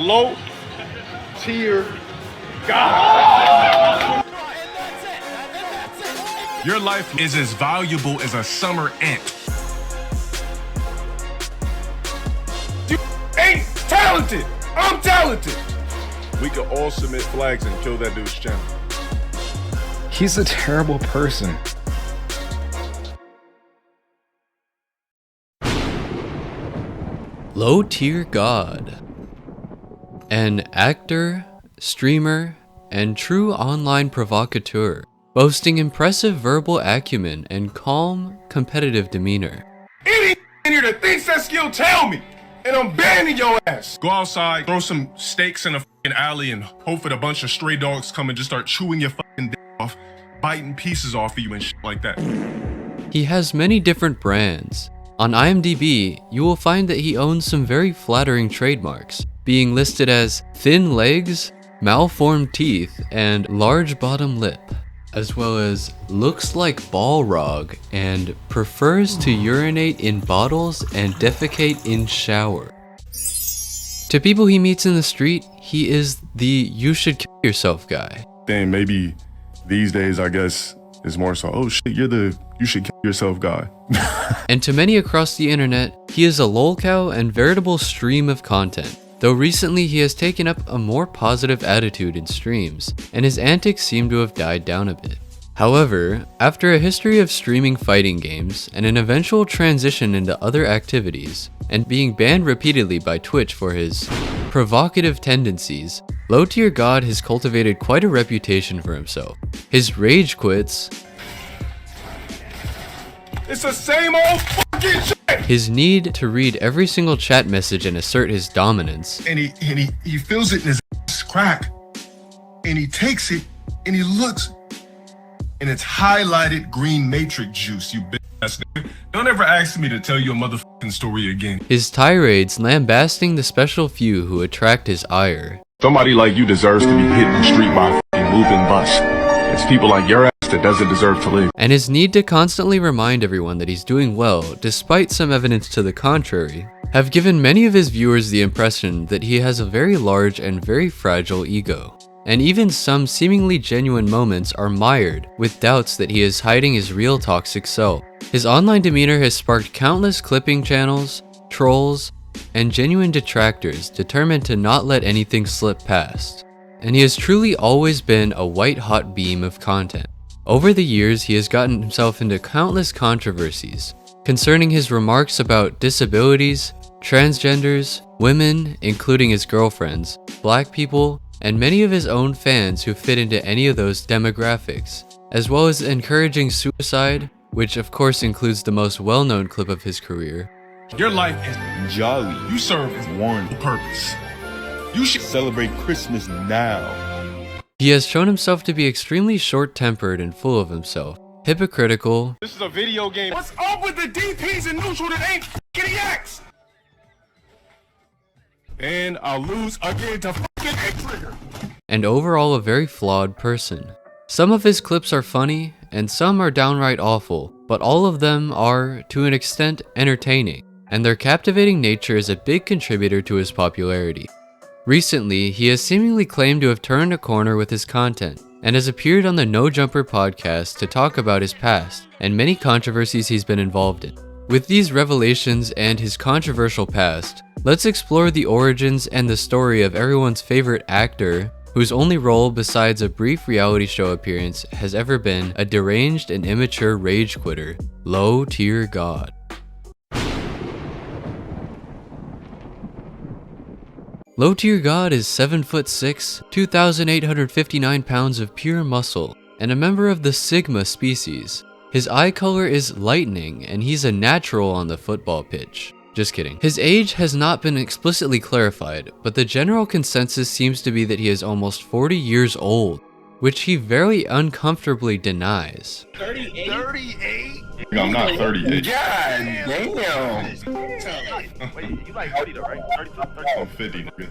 low tier God. Your life is as valuable as a summer ant. You ain't talented. I'm talented. We could all submit flags and kill that dude's channel. He's a terrible person. LowTierGod, an actor, streamer, and true online provocateur, boasting impressive verbal acumen and calm, competitive demeanor. Any in here that thinks that skill, tell me, and I'm banning your ass. Go outside, throw some steaks in a fucking alley, and hope that a bunch of stray dogs come and just start chewing your fucking dick off, biting pieces off of you and shit like that. He has many different brands. On IMDb, you will find that he owns some very flattering trademarks, being listed as thin legs, malformed teeth, and large bottom lip, as well as looks like Balrog and prefers to urinate in bottles and defecate in shower. To people he meets in the street, he is the you should kill yourself guy. Then maybe these days, I guess, is more so, oh shit, you're the you should kill yourself guy. And to many across the internet, he is a lolcow and veritable stream of content, though recently he has taken up a more positive attitude in streams, and his antics seem to have died down a bit. However, after a history of streaming fighting games and an eventual transition into other activities, and being banned repeatedly by Twitch for his provocative tendencies, LowTierGod has cultivated quite a reputation for himself. His rage quits, It's the same old fucking shit. his need to read every single chat message and assert his dominance, And he feels it in his ass crack, and he takes it and he looks, and it's highlighted green matrix juice. You bitch ass nigga. Don't ever ask me to tell you a motherfucking story again. his tirades lambasting the special few who attract his ire, Somebody like you deserves to be hit in the street by a fucking moving bus. It's people like your ass that doesn't deserve to live. and his need to constantly remind everyone that he's doing well despite some evidence to the contrary, have given many of his viewers the impression that he has a very large and very fragile ego. And even some seemingly genuine moments are mired with doubts that he is hiding his real toxic self. His online demeanor has sparked countless clipping channels, trolls, and genuine detractors determined to not let anything slip past. And he has truly always been a white-hot beam of content. Over the years, he has gotten himself into countless controversies concerning his remarks about disabilities, transgenders, women, including his girlfriends, black people, and many of his own fans who fit into any of those demographics, as well as encouraging suicide, which of course includes the most well-known clip of his career. Your life is Jolly. you serve Warren. a purpose. You should Celebrate Christmas now. He has shown himself to be extremely short-tempered and full of himself, hypocritical, This is a video game. What's up with the DPs in neutral that ain't fucking X? And I'll lose again to fucking X-Trigger. and overall a very flawed person. Some of his clips are funny, and some are downright awful, but all of them are, to an extent, entertaining, and their captivating nature is a big contributor to his popularity. Recently, he has seemingly claimed to have turned a corner with his content, and has appeared on the No Jumper podcast to talk about his past, and many controversies he's been involved in. With these revelations and his controversial past, let's explore the origins and the story of everyone's favorite actor, whose only role besides a brief reality show appearance has ever been a deranged and immature rage quitter, LowTierGod. LowTierGod is 7'6", 2,859 pounds of pure muscle, and a member of the Sigma species. His eye color is lightning, and he's a natural on the football pitch. Just kidding. His age has not been explicitly clarified, but the general consensus seems to be that he is almost 40 years old, which he very uncomfortably denies. 38? I'm not 38. God damn. Wait, you like 30 though, right? 30, 30. I'm 50, nigga.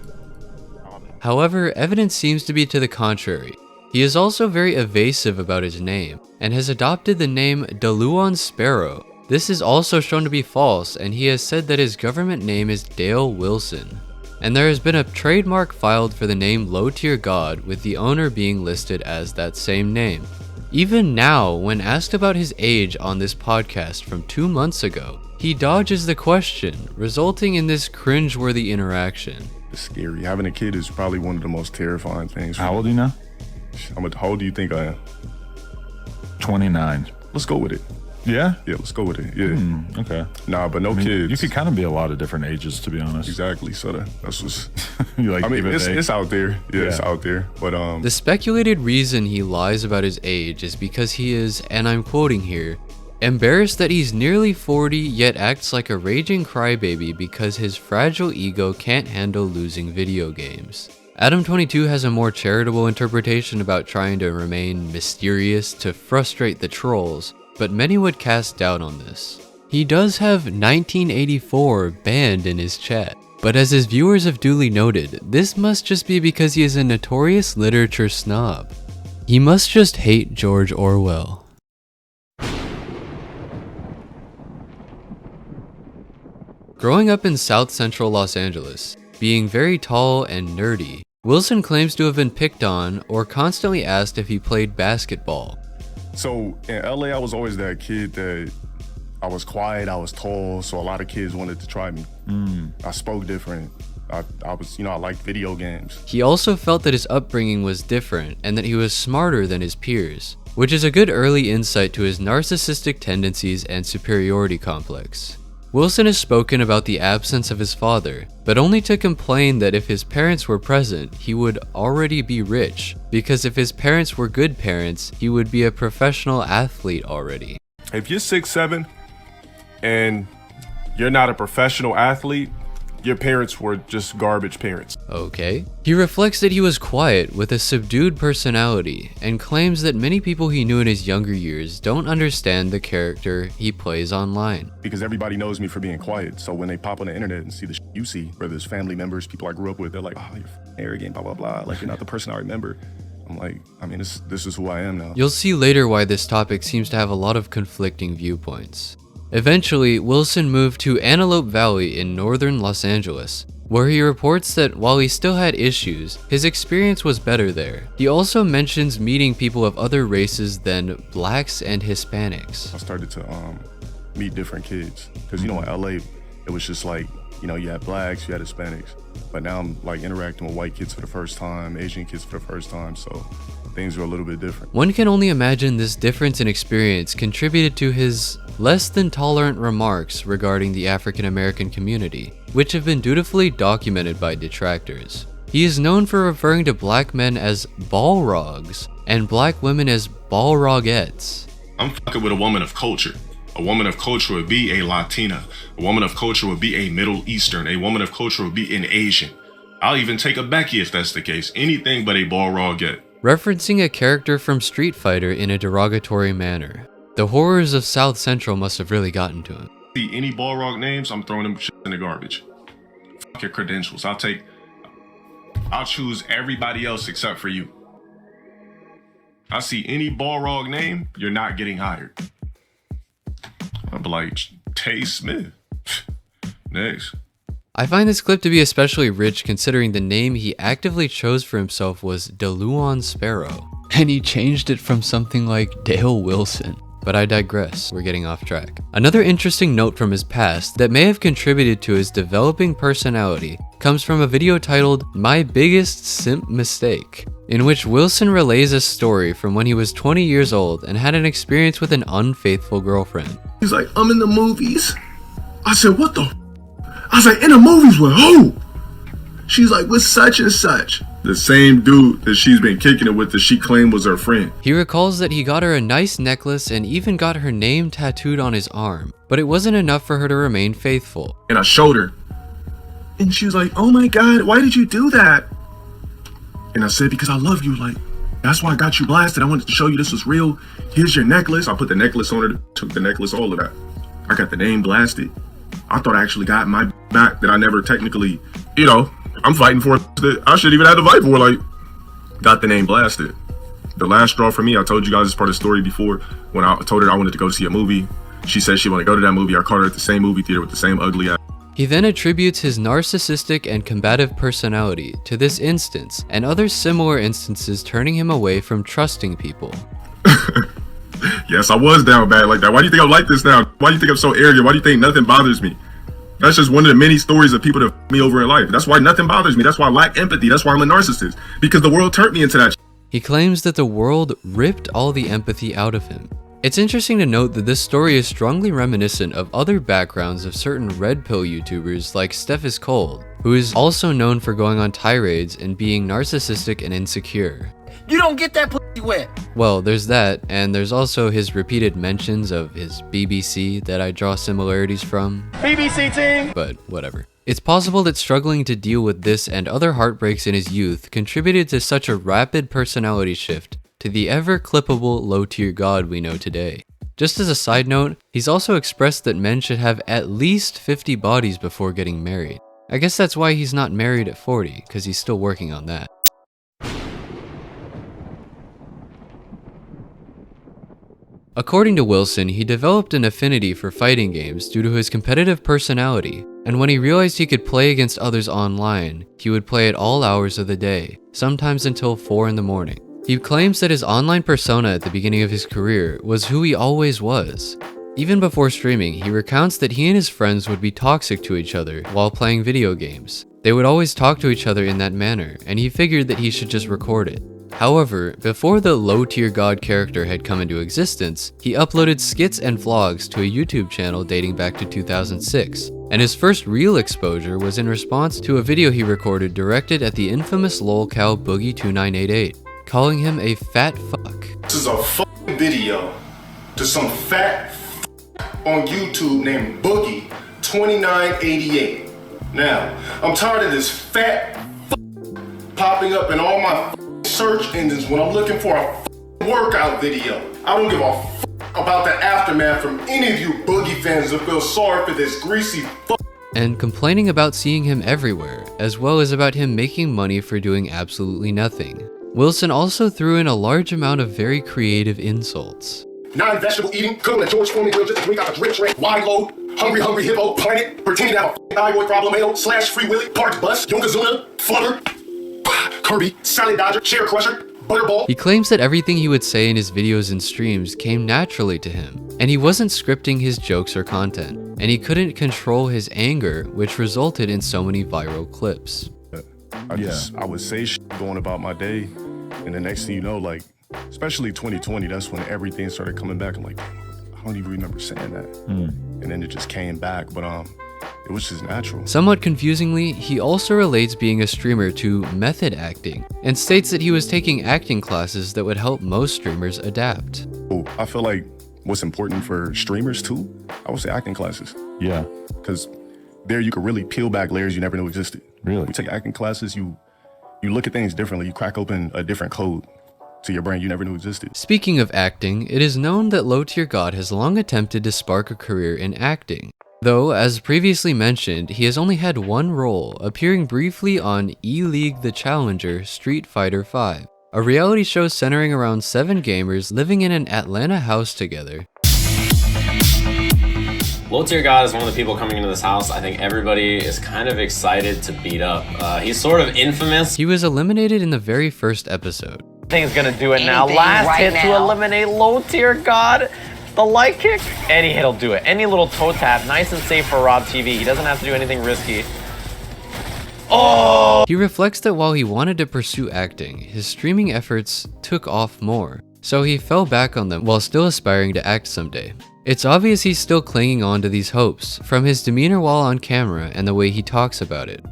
However, evidence seems to be to the contrary. He is also very evasive about his name, and has adopted the name DeLuan Sparrow. This is also shown to be false, and he has said that his government name is Dale Wilson. and there has been a trademark filed for the name LowTierGod, with the owner being listed as that same name. Even now, when asked about his age on this podcast from 2 months ago, he dodges the question, resulting in this cringeworthy interaction. It's scary. Having a kid is probably one of the most terrifying things. How old are you now? How old do you think I am? 29. Let's go with it. Yeah? Yeah, let's go with it. Yeah. Okay. Nah, but no kids. You could kind of be a lot of different ages, to be honest. Exactly. So that's what's. You like, I mean, give it it's out there. Yeah, it's out there. But The speculated reason he lies about his age is because he is, and I'm quoting here, embarrassed that he's nearly 40 yet acts like a raging crybaby because his fragile ego can't handle losing video games. Adam22 has a more charitable interpretation about trying to remain mysterious to frustrate the trolls, but many would cast doubt on this. He does have 1984 banned in his chat, but as his viewers have duly noted, this must just be because he is a notorious literature snob. He must just hate George Orwell. Growing up in South Central Los Angeles, being very tall and nerdy, Wilson claims to have been picked on or constantly asked if he played basketball. So in LA, I was always that kid that I was quiet, I was tall, so a lot of kids wanted to try me. I spoke different. I was, I liked video games. He also felt that his upbringing was different and that he was smarter than his peers, which is a good early insight to his narcissistic tendencies and superiority complex. Wilson has spoken about the absence of his father, but only to complain that if his parents were present, he would already be rich, because if his parents were good parents, he would be a professional athlete already. If you're 6'7" and you're not a professional athlete, your parents were just garbage parents. Okay. He reflects that he was quiet with a subdued personality and claims that many people he knew in his younger years don't understand the character he plays online. Because everybody knows me for being quiet, so when they pop on the internet and see the you see, whether it's family members, people I grew up with, they're like, oh, you're arrogant, blah, blah, blah. Like, you're not the person I remember. I'm like, this is who I am now. You'll see later why this topic seems to have a lot of conflicting viewpoints. Eventually, Wilson moved to Antelope Valley in northern Los Angeles, where he reports that while he still had issues, his experience was better there. He also mentions meeting people of other races than blacks and Hispanics. I started to meet different kids, because in LA, it was just like, you had blacks, you had Hispanics, but now I'm like interacting with white kids for the first time, Asian kids for the first time, so things are a little bit different. One can only imagine this difference in experience contributed to his less than tolerant remarks regarding the African American community, which have been dutifully documented by detractors. He is known for referring to black men as Balrogs and black women as Balrogettes. I'm fucking with a woman of culture. A woman of culture would be a Latina. A woman of culture would be a Middle Eastern. A woman of culture would be an Asian. I'll even take a Becky if that's the case. Anything but a Balrogette. Referencing a character from Street Fighter in a derogatory manner. The horrors of South Central must have really gotten to him. See any Balrog names, I'm throwing them shit in the garbage. Fuck your credentials. I'll choose everybody else except for you. I see any Balrog name, you're not getting hired. I'll be like, Tay Smith. Next. I find this clip to be especially rich considering the name he actively chose for himself was DeLuan Sparrow, and he changed it from something like Dale Wilson. But I digress, we're getting off track. Another interesting note from his past that may have contributed to his developing personality comes from a video titled My Biggest Simp Mistake, in which Wilson relays a story from when he was 20 years old and had an experience with an unfaithful girlfriend. He's like, I'm in the movies. I said, what the? I was like, in the movies with who? She's like, with such and such. The same dude that she's been kicking it with that she claimed was her friend. He recalls that he got her a nice necklace and even got her name tattooed on his arm, but it wasn't enough for her to remain faithful. And I showed her. And she was like, oh my God, why did you do that? And I said, because I love you. Like, that's why I got you blasted. I wanted to show you this was real. Here's your necklace. I put the necklace on her, took the necklace, all of that. I got the name blasted. I thought I actually got my back that I never technically, I'm fighting for that I shouldn't even have to fight for, like, got the name blasted. The last straw for me, I told you guys this part of the story before, when I told her I wanted to go see a movie. She said she wanted to go to that movie. I caught her at the same movie theater with the same ugly ass. He then attributes his narcissistic and combative personality to this instance and other similar instances, turning him away from trusting people. Yes, I was down bad like that. Why do you think I'm like this now? Why do you think I'm so arrogant? Why do you think nothing bothers me? That's just one of the many stories of people that f me over in life. That's why nothing bothers me. That's why I lack empathy. That's why I'm a narcissist. Because the world turned me into that. He claims that the world ripped all the empathy out of him. It's interesting to note that this story is strongly reminiscent of other backgrounds of certain red pill YouTubers like Steph is Cold, who is also known for going on tirades and being narcissistic and insecure. You don't get that pussy wet. Well, there's that, and there's also his repeated mentions of his BBC that I draw similarities from. BBC team. But whatever. It's possible that struggling to deal with this and other heartbreaks in his youth contributed to such a rapid personality shift to the ever-clippable LowTierGod we know today. Just as a side note, he's also expressed that men should have at least 50 bodies before getting married. I guess that's why he's not married at 40, because he's still working on that. According to Wilson, he developed an affinity for fighting games due to his competitive personality, and when he realized he could play against others online, he would play at all hours of the day, sometimes until 4 in the morning. He claims that his online persona at the beginning of his career was who he always was. Even before streaming, he recounts that he and his friends would be toxic to each other while playing video games. They would always talk to each other in that manner, and he figured that he should just record it. However, before the LowTierGod character had come into existence, he uploaded skits and vlogs to a YouTube channel dating back to 2006, and his first real exposure was in response to a video he recorded directed at the infamous lolcow Boogie2988, calling him a fat fuck. This is a fucking video to some fat on YouTube named Boogie2988. Now, I'm tired of this fat popping up in all my search engines when I'm looking for a workout video. I don't give a about the aftermath from any of you Boogie fans that feel sorry for this greasy and complaining about seeing him everywhere, as well as about him making money for doing absolutely nothing. Wilson also threw in a large amount of very creative insults. Non-vegetable eating, cooking a George Foreman grill just to drink out a drip tray, wide load, hungry hippo, planet, pretending to have a thyroid problem, / Free Willy, Park Bus, Yokozuna, Flutter, Kirby, Salad Dodger, Chair Crusher, Butterball. He claims that everything he would say in his videos and streams came naturally to him, and he wasn't scripting his jokes or content, and he couldn't control his anger, which resulted in so many viral clips. I would say shit going about my day, and the next thing you know, like, especially 2020, that's when everything started coming back. I'm like, I don't even remember saying that. And then it just came back, but it was just natural. Somewhat confusingly, he also relates being a streamer to method acting, and states that he was taking acting classes that would help most streamers adapt. I feel like what's important for streamers too, I would say acting classes. Yeah. Because there you could really peel back layers you never knew existed. Really? You take acting classes, you look at things differently. You crack open a different code to your brain you never knew existed. Speaking of acting, it is known that LowTierGod has long attempted to spark a career in acting. Though, as previously mentioned, he has only had one role, appearing briefly on E-League The Challenger Street Fighter V, a reality show centering around 7 gamers living in an Atlanta house together. LowTierGod is one of the people coming into this house I think everybody is kind of excited to beat up. He's sort of infamous. He was eliminated in the very first episode. Thing's gonna do it now. Last hit to eliminate LowTierGod. The light kick. Any hit will do it. Any little toe tap. Nice and safe for Rob TV. He doesn't have to do anything risky. Oh! He reflects that while he wanted to pursue acting, his streaming efforts took off more, so he fell back on them while still aspiring to act someday. It's obvious he's still clinging on to these hopes, from his demeanor while on camera and the way he talks about it.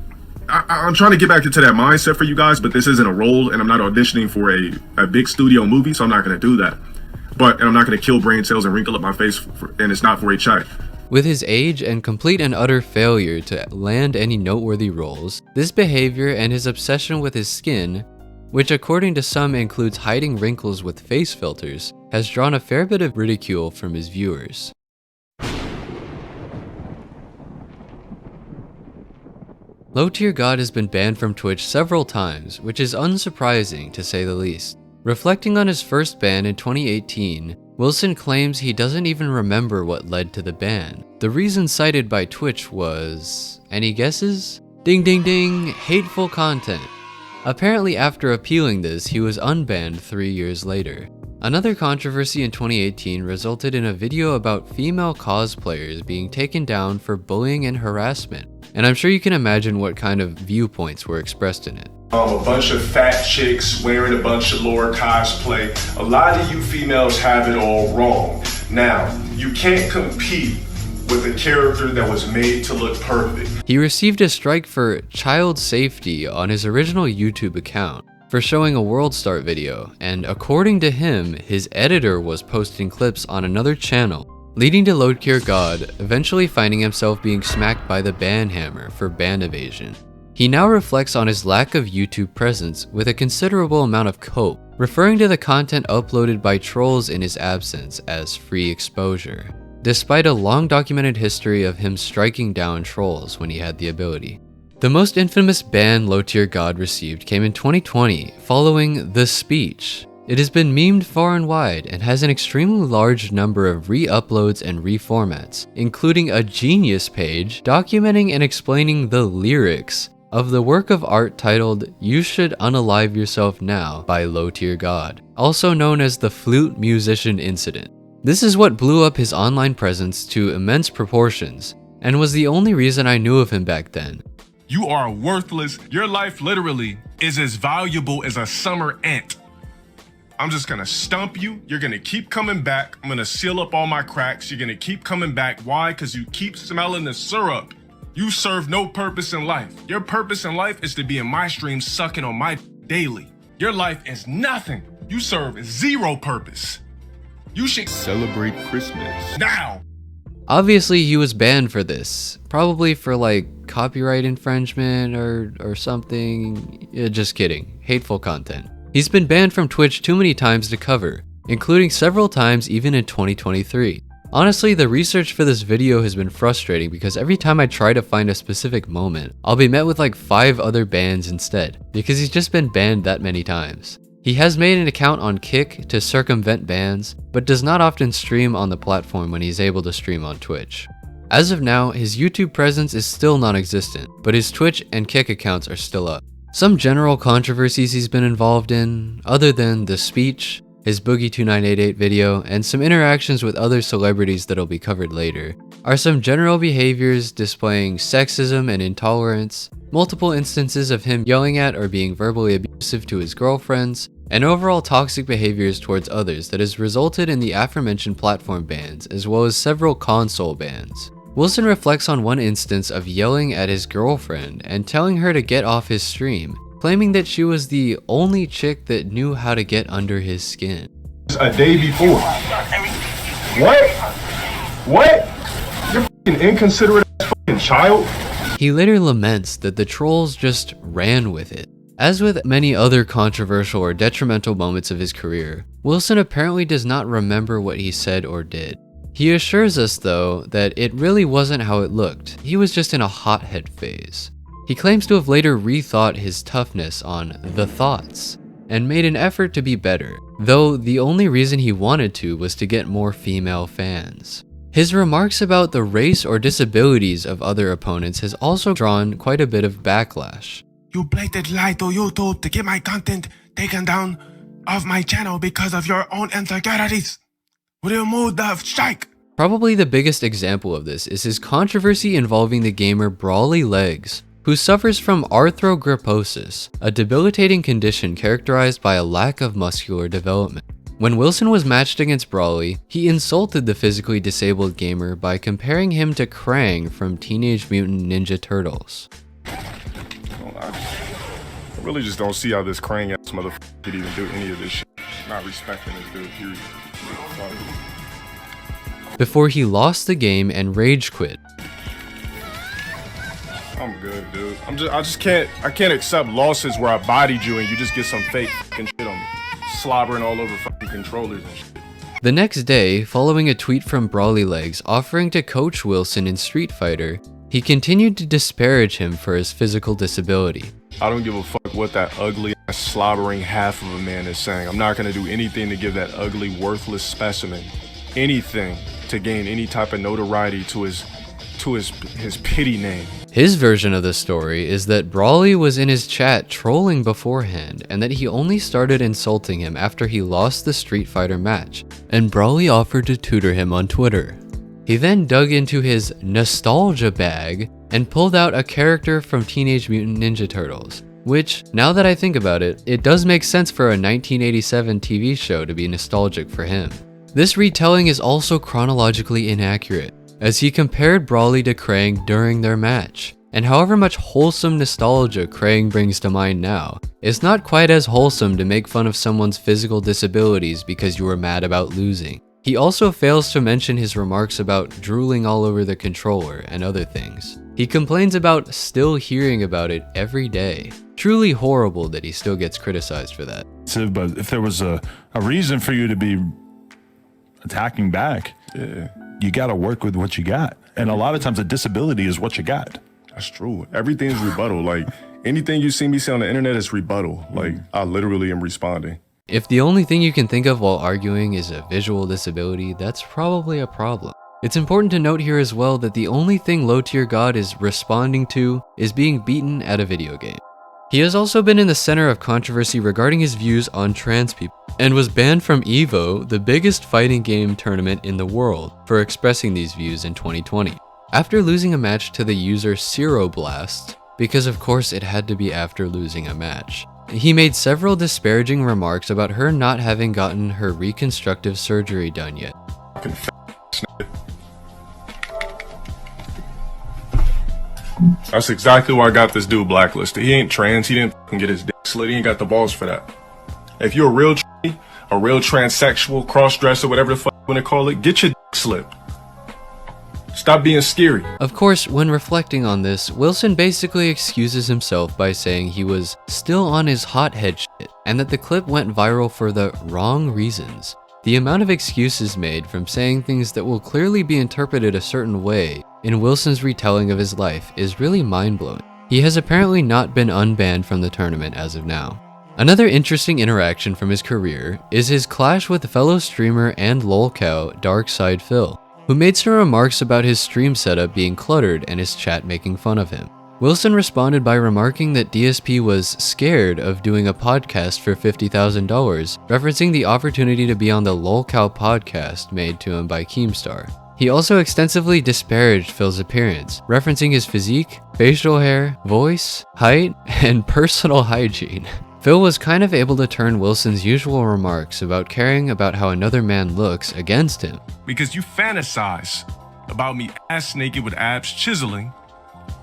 I'm trying to get back into that mindset for you guys, but this isn't a role, and I'm not auditioning for a big studio movie, so I'm not going to do that. And I'm not going to kill brain cells and wrinkle up my face, and it's not for a check. With his age and complete and utter failure to land any noteworthy roles, this behavior and his obsession with his skin, which according to some includes hiding wrinkles with face filters, has drawn a fair bit of ridicule from his viewers. LowTierGod has been banned from Twitch several times, which is unsurprising to say the least. Reflecting on his first ban in 2018, Wilson claims he doesn't even remember what led to the ban. The reason cited by Twitch was... any guesses? Ding ding ding, hateful content. Apparently after appealing this, he was unbanned 3 years later. Another controversy in 2018 resulted in a video about female cosplayers being taken down for bullying and harassment, and I'm sure you can imagine what kind of viewpoints were expressed in it. A bunch of fat chicks wearing a bunch of lore cosplay. A lot of you females have it all wrong. Now, you can't compete with a character that was made to look perfect. He received a strike for child safety on his original YouTube account for showing a world start video, and according to him, his editor was posting clips on another channel, leading to LowTierGod eventually finding himself being smacked by the ban hammer for ban evasion. He now reflects on his lack of YouTube presence with a considerable amount of cope, referring to the content uploaded by trolls in his absence as free exposure, despite a long documented history of him striking down trolls when he had the ability. The most infamous ban LowTierGod received came in 2020 following The Speech. It has been memed far and wide and has an extremely large number of re-uploads and reformats, including a Genius page documenting and explaining the lyrics of the work of art titled "You Should Unalive Yourself Now" by LowTierGod, also known as the Flute Musician Incident. This is what blew up his online presence to immense proportions, and was the only reason I knew of him back then. You are worthless. Your life literally is as valuable as a summer ant. I'm just gonna stump you. You're gonna keep coming back. I'm gonna seal up all my cracks. You're gonna keep coming back. Why? Because you keep smelling the syrup. You serve no purpose in life. Your purpose in life is to be in my stream sucking on my daily. Your life is nothing. You serve zero purpose. You should Celebrate Christmas. now. Obviously, he was banned for this, probably for like copyright infringement or something. Yeah, just kidding, hateful content. He's been banned from Twitch too many times to cover, including several times even in 2023. Honestly, the research for this video has been frustrating because every time I try to find a specific moment, I'll be met with like 5 other bans instead, because he's just been banned that many times. He has made an account on Kick to circumvent bans, but does not often stream on the platform when he's able to stream on Twitch. As of now, his YouTube presence is still non-existent, but his Twitch and Kick accounts are still up. Some general controversies he's been involved in, other than The Speech, his Boogie2988 video, and some interactions with other celebrities that'll be covered later, are some general behaviors displaying sexism and intolerance, multiple instances of him yelling at or being verbally abusive to his girlfriends, and overall toxic behaviors towards others that has resulted in the aforementioned platform bans, as well as several console bans. Wilson reflects on one instance of yelling at his girlfriend and telling her to get off his stream, claiming that she was the only chick that knew how to get under his skin. A day before. What? You're fucking inconsiderate ass fucking child. He later laments that the trolls just ran with it. As with many other controversial or detrimental moments of his career, Wilson apparently does not remember what he said or did. He assures us though that it really wasn't how it looked, he was just in a hothead phase. He claims to have later rethought his toughness on the thoughts, and made an effort to be better, though the only reason he wanted to was to get more female fans. His remarks about the race or disabilities of other opponents has also drawn quite a bit of backlash. You blatant lie to YouTube to get my content taken down off my channel because of your own insecurities. Remove the strike. Probably the biggest example of this is his controversy involving the gamer Brawly Legs, who suffers from arthrogryposis, a debilitating condition characterized by a lack of muscular development. When Wilson was matched against Brawly, he insulted the physically disabled gamer by comparing him to Krang from Teenage Mutant Ninja Turtles. I really just don't see how this Krang ass motherfucker could even do any of this shit. Not respecting this dude, period. Before he lost the game and rage quit. I'm good, dude. I can't accept losses where I bodied you and you just get some fake fucking shit on me. Slobbering all over fucking controllers and shit. The next day, following a tweet from Brawly Legs offering to coach Wilson in Street Fighter, He continued to disparage him for his physical disability. I don't give a fuck what that ugly, slobbering half of a man is saying. I'm not gonna do anything to give that ugly, worthless specimen anything to gain any type of notoriety to his pity name. His version of the story is that Brawley was in his chat trolling beforehand, and that he only started insulting him after he lost the Street Fighter match, and Brawley offered to tutor him on Twitter. He then dug into his nostalgia bag and pulled out a character from Teenage Mutant Ninja Turtles, which, now that I think about it, it does make sense for a 1987 TV show to be nostalgic for him. This retelling is also chronologically inaccurate, as he compared Brawley to Krang during their match. And however much wholesome nostalgia Krang brings to mind now, it's not quite as wholesome to make fun of someone's physical disabilities because you were mad about losing. He also fails to mention his remarks about drooling all over the controller and other things. He complains about still hearing about it every day. Truly horrible that he still gets criticized for that. So, but if there was a reason for you to be attacking back, you got to work with what you got. And a lot of times a disability is what you got. That's true. Everything's rebuttal. Like, anything you see me say on the internet is rebuttal. Like, I literally am responding. If the only thing you can think of while arguing is a visual disability, that's probably a problem. It's important to note here as well that the only thing LowTierGod is responding to is being beaten at a video game. He has also been in the center of controversy regarding his views on trans people, and was banned from EVO, the biggest fighting game tournament in the world, for expressing these views in 2020. After losing a match to the user Ceroblast, because of course it had to be after losing a match, he made several disparaging remarks about her not having gotten her reconstructive surgery done yet. That's exactly why I got this dude blacklisted. He ain't trans, he didn't fucking get his dick slit, he ain't got the balls for that. If you're a real transsexual, cross-dresser, whatever the fuck you wanna call it, get your dick slit. Stop being scary. Of course, when reflecting on this, Wilson basically excuses himself by saying he was still on his hothead shit, and that the clip went viral for the wrong reasons. The amount of excuses made from saying things that will clearly be interpreted a certain way in Wilson's retelling of his life is really mind-blowing. He has apparently not been unbanned from the tournament as of now. Another interesting interaction from his career is his clash with fellow streamer and lolcow Darkside Phil, who made some remarks about his stream setup being cluttered and his chat making fun of him. Wilson responded by remarking that DSP was scared of doing a podcast for $50,000, referencing the opportunity to be on the lolcow podcast made to him by Keemstar. He also extensively disparaged Phil's appearance, referencing his physique, facial hair, voice, height, and personal hygiene. Phil was kind of able to turn Wilson's usual remarks about caring about how another man looks against him. Because you fantasize about me ass naked with abs chiseling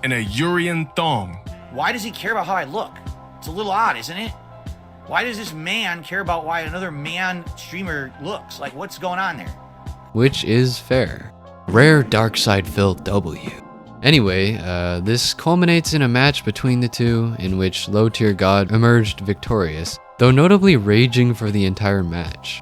and a Urian thong. Why does he care about how I look? It's a little odd, isn't it? Why does this man care about why another man streamer looks? Like, what's going on there? Which is fair. Rare Darkside Phil W. Anyway, this culminates in a match between the two, in which LowTierGod emerged victorious, though notably raging for the entire match.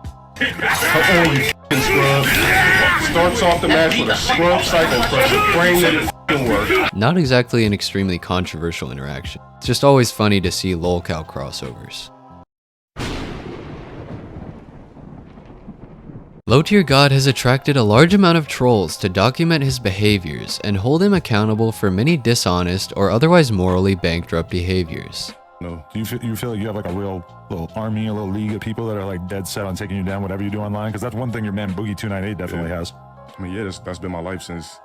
Starts off the match with a scrub cycle crusher, praying that it f***ing works. Not exactly an extremely controversial interaction. It's just always funny to see lolcow crossovers. LowTierGod has attracted a large amount of trolls to document his behaviors and hold him accountable for many dishonest or otherwise morally bankrupt behaviors. No. Do you feel like you have like a real little army, a little league of people that are like dead set on taking you down, whatever you do online? Because that's one thing your man Boogie298 definitely has. I mean, yeah, that's been my life since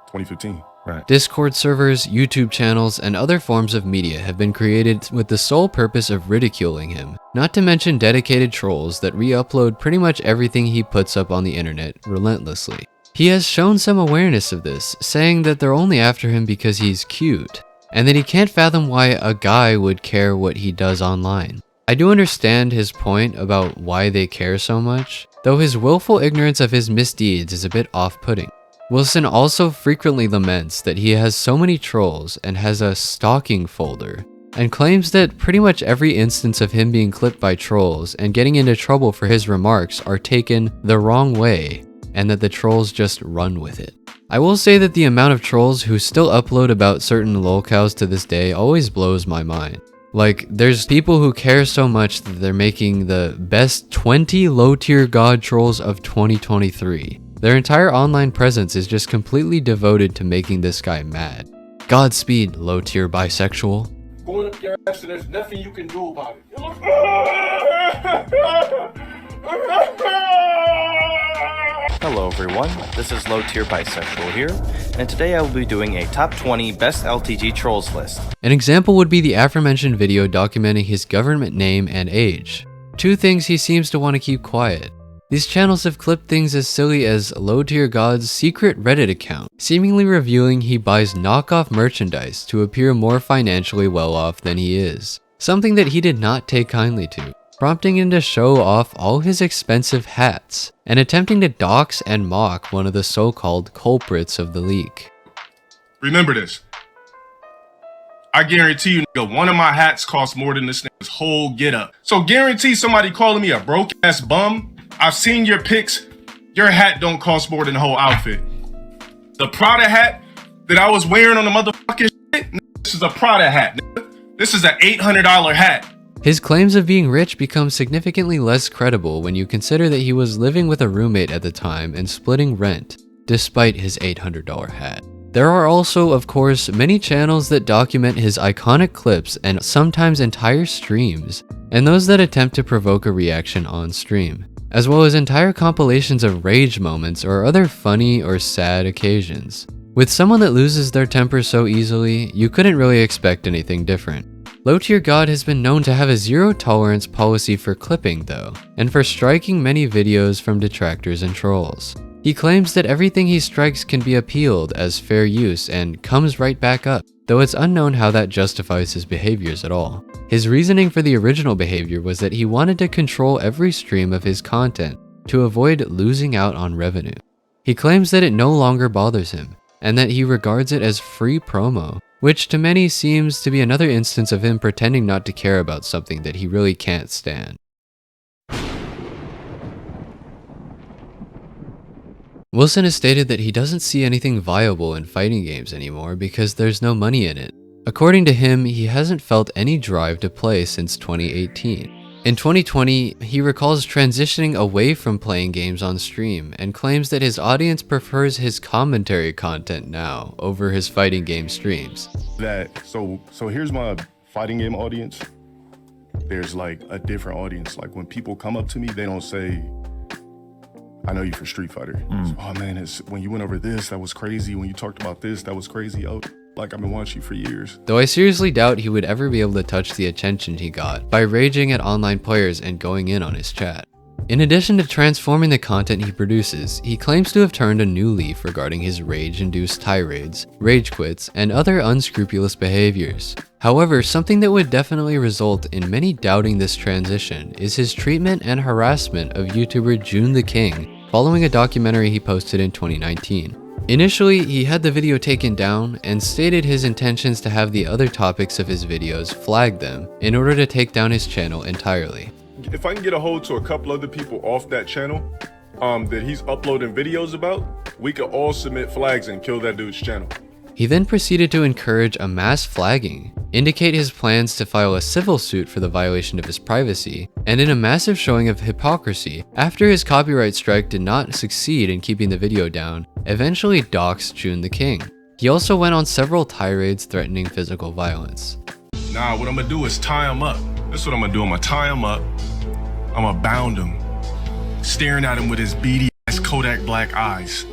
2015. Right. Discord servers, YouTube channels, and other forms of media have been created with the sole purpose of ridiculing him, not to mention dedicated trolls that re-upload pretty much everything he puts up on the internet relentlessly. He has shown some awareness of this, saying that they're only after him because he's cute, and that he can't fathom why a guy would care what he does online. I do understand his point about why they care so much, though his willful ignorance of his misdeeds is a bit off-putting. Wilson also frequently laments that he has so many trolls and has a stalking folder, and claims that pretty much every instance of him being clipped by trolls and getting into trouble for his remarks are taken the wrong way, and that the trolls just run with it. I will say that the amount of trolls who still upload about certain lolcows to this day always blows my mind. Like, there's people who care so much that they're making the best 20 LowTierGod trolls of 2023. Their entire online presence is just completely devoted to making this guy mad. Godspeed, low-tier bisexual. Going up your ass and there's nothing you can do about it. Hello everyone, this is LowTier Bisexual here, and today I will be doing a top 20 best LTG trolls list. An example would be the aforementioned video documenting his government name and age. Two things he seems to want to keep quiet. These channels have clipped things as silly as LowTierGod's secret Reddit account, seemingly revealing he buys knockoff merchandise to appear more financially well off than he is. Something that he did not take kindly to, prompting him to show off all his expensive hats, and attempting to dox and mock one of the so-called culprits of the leak. Remember this. I guarantee you, nigga, one of my hats costs more than this nigga's whole get-up. So guarantee somebody calling me a broke-ass bum. I've seen your pics. Your hat don't cost more than the whole outfit. The Prada hat that I was wearing on the motherfucking shit, this is a Prada hat, nigga. This is an $800 hat. His claims of being rich become significantly less credible when you consider that he was living with a roommate at the time and splitting rent, despite his $800 hat. There are also, of course, many channels that document his iconic clips and sometimes entire streams, and those that attempt to provoke a reaction on stream, as well as entire compilations of rage moments or other funny or sad occasions. With someone that loses their temper so easily, you couldn't really expect anything different. LowTierGod has been known to have a zero-tolerance policy for clipping though, and for striking many videos from detractors and trolls. He claims that everything he strikes can be appealed as fair use and comes right back up, though it's unknown how that justifies his behaviors at all. His reasoning for the original behavior was that he wanted to control every stream of his content to avoid losing out on revenue. He claims that it no longer bothers him, and that he regards it as free promo, which to many seems to be another instance of him pretending not to care about something that he really can't stand. Wilson has stated that he doesn't see anything viable in fighting games anymore because there's no money in it. According to him, he hasn't felt any drive to play since 2018. In 2020, he recalls transitioning away from playing games on stream and claims that his audience prefers his commentary content now over his fighting game streams. So here's my fighting game audience. There's like a different audience. Like when people come up to me, they don't say, I know you for Street Fighter. So, oh man, it's when you went over this, that was crazy. When you talked about this, that was crazy. Oh, like I've been watching you for years. Though I seriously doubt he would ever be able to touch the attention he got by raging at online players and going in on his chat. In addition to transforming the content he produces, he claims to have turned a new leaf regarding his rage-induced tirades, rage quits, and other unscrupulous behaviors. However, something that would definitely result in many doubting this transition is his treatment and harassment of YouTuber June the King following a documentary he posted in 2019. Initially, he had the video taken down and stated his intentions to have the other topics of his videos flag them in order to take down his channel entirely. If I can get a hold to a couple other people off that channel that he's uploading videos about, we could all submit flags and kill that dude's channel. He then proceeded to encourage a mass flagging, indicate his plans to file a civil suit for the violation of his privacy, and in a massive showing of hypocrisy, after his copyright strike did not succeed in keeping the video down, eventually doxed June the King. He also went on several tirades threatening physical violence. Nah, what I'm gonna do is tie him up. That's what I'm gonna do. I'm gonna tie him up. I'm gonna bound him, staring at him with his beady ass Kodak black eyes.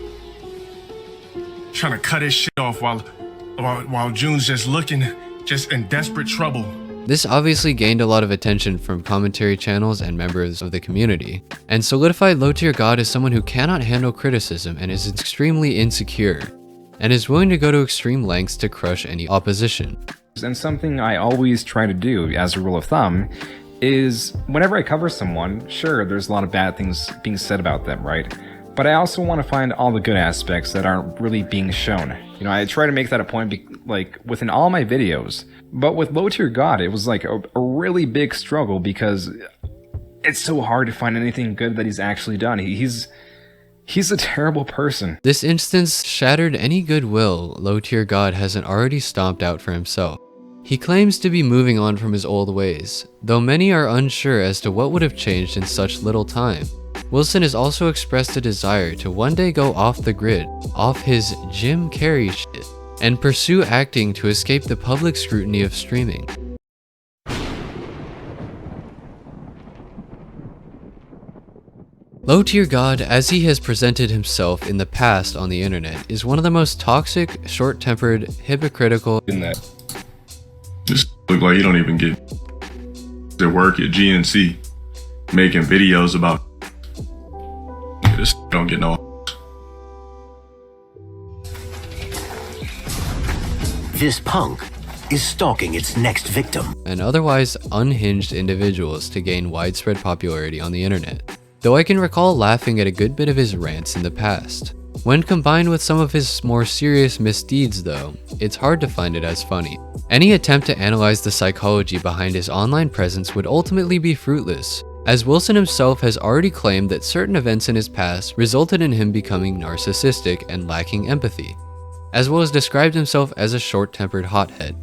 Trying to cut his shit off while June's just looking, just in desperate trouble. This obviously gained a lot of attention from commentary channels and members of the community, and solidified LowTierGod as someone who cannot handle criticism and is extremely insecure, and is willing to go to extreme lengths to crush any opposition. And something I always try to do as a rule of thumb is whenever I cover someone, sure, there's a lot of bad things being said about them, right? But I also want to find all the good aspects that aren't really being shown. You know, I try to make that a point, like, within all my videos. But with LowTierGod, it was like a really big struggle because it's so hard to find anything good that he's actually done. He's He's a terrible person. This instance shattered any goodwill LowTierGod hasn't already stomped out for himself. He claims to be moving on from his old ways, though many are unsure as to what would have changed in such little time. Wilson has also expressed a desire to one day go off the grid, off his Jim Carrey shit, and pursue acting to escape the public scrutiny of streaming. LowTierGod, as he has presented himself in the past on the internet, is one of the most toxic, short-tempered, hypocritical In that, just look like you don't even get their work at GNC, making videos about this. Don't get no. This punk is stalking its next victim. and otherwise unhinged individuals to gain widespread popularity on the internet. Though I can recall laughing at a good bit of his rants in the past. When combined with some of his more serious misdeeds though, it's hard to find it as funny. Any attempt to analyze the psychology behind his online presence would ultimately be fruitless, as Wilson himself has already claimed that certain events in his past resulted in him becoming narcissistic and lacking empathy, as well as described himself as a short-tempered hothead.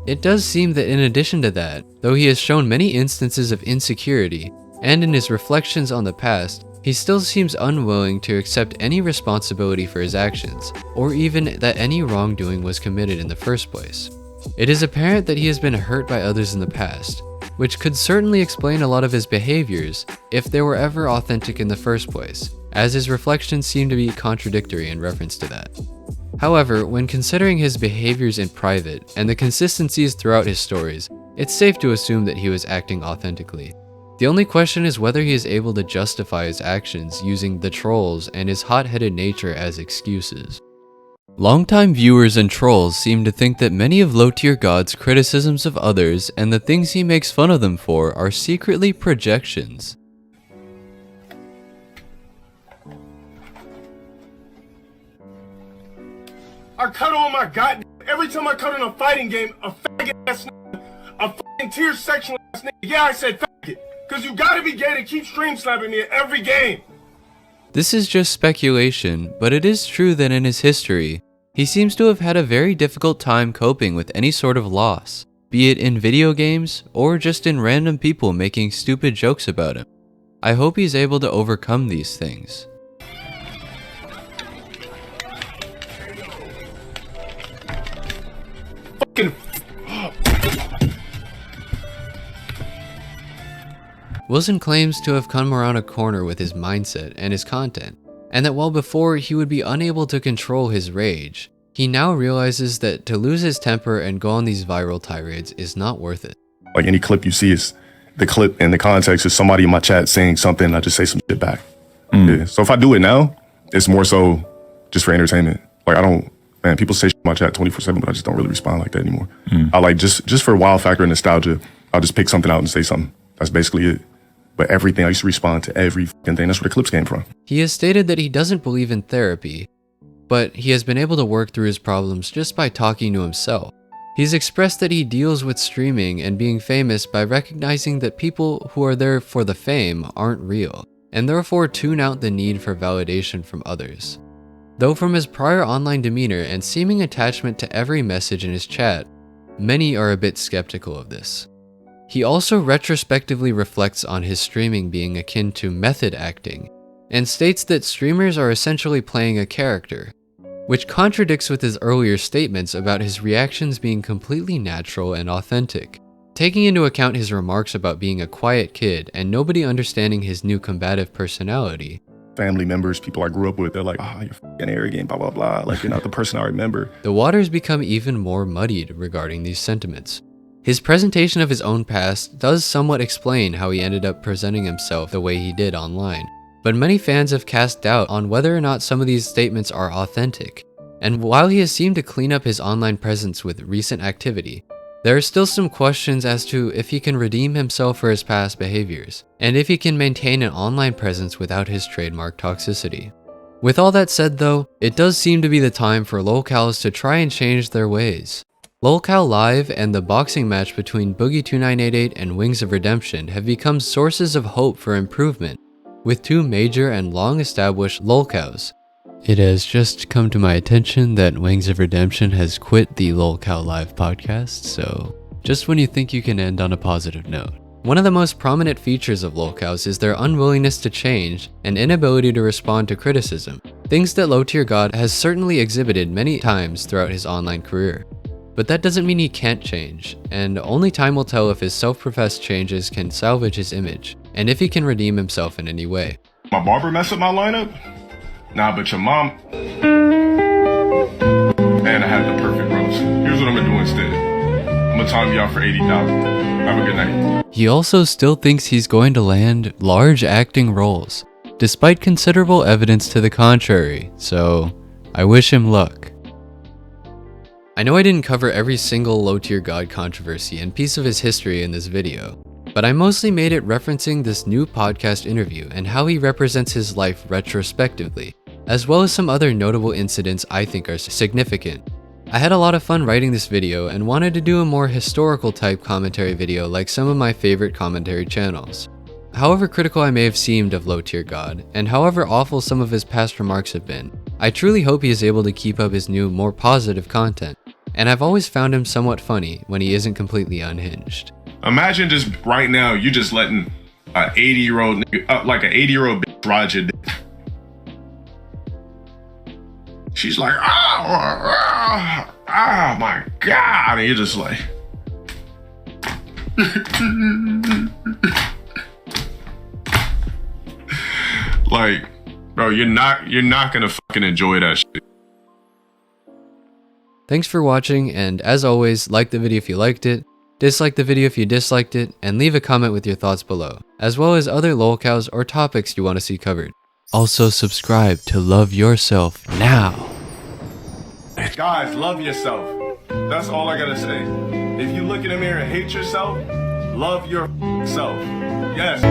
It does seem that in addition to that, though he has shown many instances of insecurity, and in his reflections on the past, he still seems unwilling to accept any responsibility for his actions, or even that any wrongdoing was committed in the first place. It is apparent that he has been hurt by others in the past, which could certainly explain a lot of his behaviors if they were ever authentic in the first place, as his reflections seem to be contradictory in reference to that. However, when considering his behaviors in private and the consistencies throughout his stories, it's safe to assume that he was acting authentically. The only question is whether he is able to justify his actions using the trolls and his hot-headed nature as excuses. Longtime viewers and trolls seem to think that many of LowTierGod's criticisms of others and the things he makes fun of them for are secretly projections. I cut on my goddamn. Every time I cut in a fighting game, a faggot ass nigga, a fucking tier sexual ass nigga. Yeah, I said faggot. Cause you gotta be gay to keep stream slapping me at every game. This is just speculation, but it is true that in his history, he seems to have had a very difficult time coping with any sort of loss, be it in video games or just in random people making stupid jokes about him. I hope he's able to overcome these things. Fucking. Wilson claims to have come around a corner with his mindset and his content, and that while before he would be unable to control his rage, he now realizes that to lose his temper and go on these viral tirades is not worth it. Like any clip you see is the clip and the context is somebody in my chat saying something, I just say some shit back. Yeah. So if I do it now, it's more so just for entertainment. Like I don't, man, people say shit in my chat 24/7, but I just don't really respond like that anymore. I like just for wow factor and nostalgia, I'll just pick something out and say something. That's basically it. But everything, I used to respond to every fucking thing. That's where the clips came from. He has stated that he doesn't believe in therapy, but he has been able to work through his problems just by talking to himself. He's expressed that he deals with streaming and being famous by recognizing that people who are there for the fame aren't real, and therefore tune out the need for validation from others. Though from his prior online demeanor and seeming attachment to every message in his chat, many are a bit skeptical of this. He also retrospectively reflects on his streaming being akin to method acting, and states that streamers are essentially playing a character, which contradicts with his earlier statements about his reactions being completely natural and authentic. Taking into account his remarks about being a quiet kid and nobody understanding his new combative personality. Family members, people I grew up with, they're like, oh, you're fucking arrogant, blah, blah, blah. Like, you're not the person I remember. The waters become even more muddied regarding these sentiments. His presentation of his own past does somewhat explain how he ended up presenting himself the way he did online, but many fans have cast doubt on whether or not some of these statements are authentic. And while he has seemed to clean up his online presence with recent activity, there are still some questions as to if he can redeem himself for his past behaviors, and if he can maintain an online presence without his trademark toxicity. With all that said though, it does seem to be the time for lolcows to try and change their ways. Lolcow Live and the boxing match between Boogie2988 and Wings of Redemption have become sources of hope for improvement, with two major and long-established lolcows. It has just come to my attention that Wings of Redemption has quit the LolCow Live podcast, so just when you think you can end on a positive note. One of the most prominent features of lolcows is their unwillingness to change and inability to respond to criticism, things that LowTierGod has certainly exhibited many times throughout his online career. But that doesn't mean he can't change, and only time will tell if his self-professed changes can salvage his image, and if he can redeem himself in any way. My barber messed up my lineup? Nah, but your mom... And I had the perfect roast. Here's what I'm gonna do instead. I'm gonna time you out for 80,000. Have a good night. He also still thinks he's going to land large acting roles, despite considerable evidence to the contrary, so I wish him luck. I know I didn't cover every single LowTierGod controversy and piece of his history in this video, but I mostly made it referencing this new podcast interview and how he represents his life retrospectively, as well as some other notable incidents I think are significant. I had a lot of fun writing this video and wanted to do a more historical type commentary video like some of my favorite commentary channels. However critical I may have seemed of LowTierGod, and however awful some of his past remarks have been, I truly hope he is able to keep up his new, more positive content, and I've always found him somewhat funny when he isn't completely unhinged. Imagine just right now, you just letting an 80-year-old nigga, like an 80-year-old bitch ride your dick. She's like, oh my God. And you're just like, like, bro, you're not gonna fucking enjoy that shit. Thanks for watching, and as always, like the video if you liked it, dislike the video if you disliked it, and leave a comment with your thoughts below, as well as other lolcows or topics you want to see covered. Also subscribe to Love Yourself now. Guys, love yourself. That's all I gotta say. If you look in the mirror and hate yourself, love yourself. Yes.